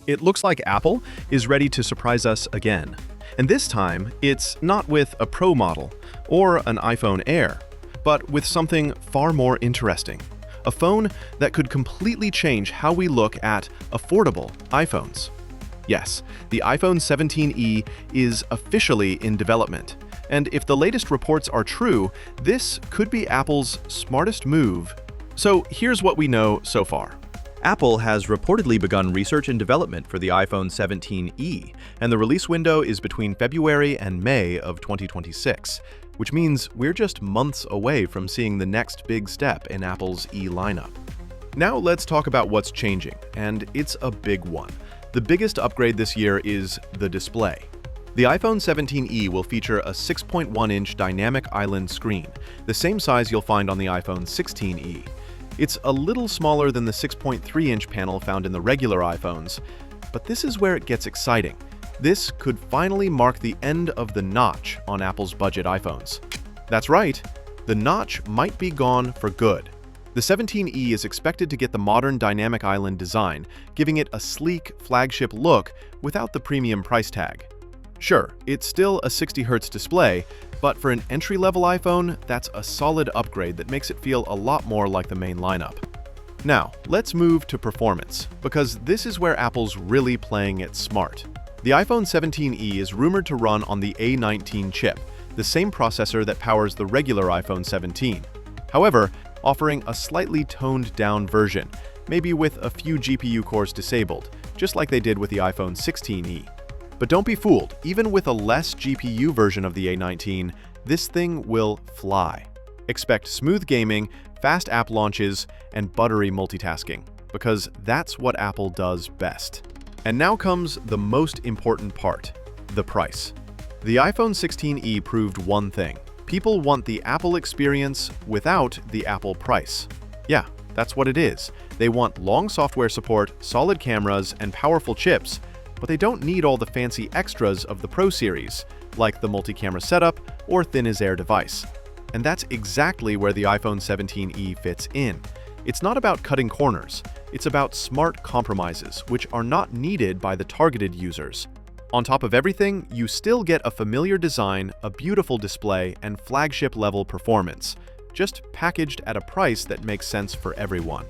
It looks like Apple is ready to surprise us again. And this time, it's not with a Pro model or an iPhone Air, but with something far more interesting. A phone that could completely change how we look at affordable iPhones. Yes, the iPhone 17e is officially in development. And if the latest reports are true, this could be Apple's smartest move. So here's what we know so far. Apple has reportedly begun research and development for the iPhone 17e, and the release window is between February and May of 2026, which means we're just months away from seeing the next big step in Apple's E lineup. Now let's talk about what's changing, and it's a big one. The biggest upgrade this year is the display. The iPhone 17e will feature a 6.1-inch dynamic island screen, the same size you'll find on the iPhone 16e. It's a little smaller than the 6.3-inch panel found in the regular iPhones, but this is where it gets exciting. This could finally mark the end of the notch on Apple's budget iPhones. That's right, the notch might be gone for good. The 17e is expected to get the modern dynamic island design, giving it a sleek, flagship look without the premium price tag. Sure, it's still a 60Hz display, but for an entry-level iPhone, that's a solid upgrade that makes it feel a lot more like the main lineup. Now, let's move to performance, because this is where Apple's really playing it smart. The iPhone 17e is rumored to run on the A19 chip, the same processor that powers the regular iPhone 17. However, offering a slightly toned-down version, maybe with a few GPU cores disabled, just like they did with the iPhone 16e. But don't be fooled, even with a less GPU version of the A19, this thing will fly. Expect smooth gaming, fast app launches, and buttery multitasking, because that's what Apple does best. And now comes the most important part, the price. The iPhone 16e proved one thing. People want the Apple experience without the Apple price. Yeah, that's what it is. They want long software support, solid cameras, and powerful chips, but they don't need all the fancy extras of the Pro series, like the multi-camera setup or thin-as-air device. And that's exactly where the iPhone 17e fits in. It's not about cutting corners, it's about smart compromises, which are not needed by the targeted users. On top of everything, you still get a familiar design, a beautiful display, and flagship-level performance, just packaged at a price that makes sense for everyone.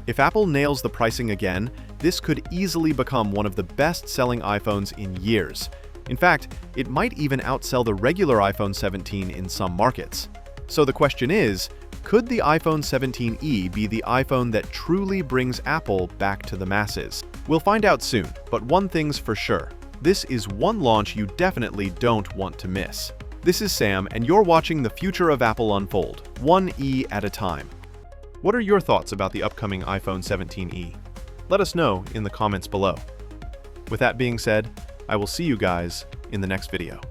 If Apple nails the pricing again, this could easily become one of the best-selling iPhones in years. In fact, it might even outsell the regular iPhone 17 in some markets. So the question is, could the iPhone 17e be the iPhone that truly brings Apple back to the masses? We'll find out soon, but one thing's for sure. This is one launch you definitely don't want to miss. This is Sam, and you're watching the future of Apple unfold, one E at a time. What are your thoughts about the upcoming iPhone 17e? Let us know in the comments below. With that being said, I will see you guys in the next video.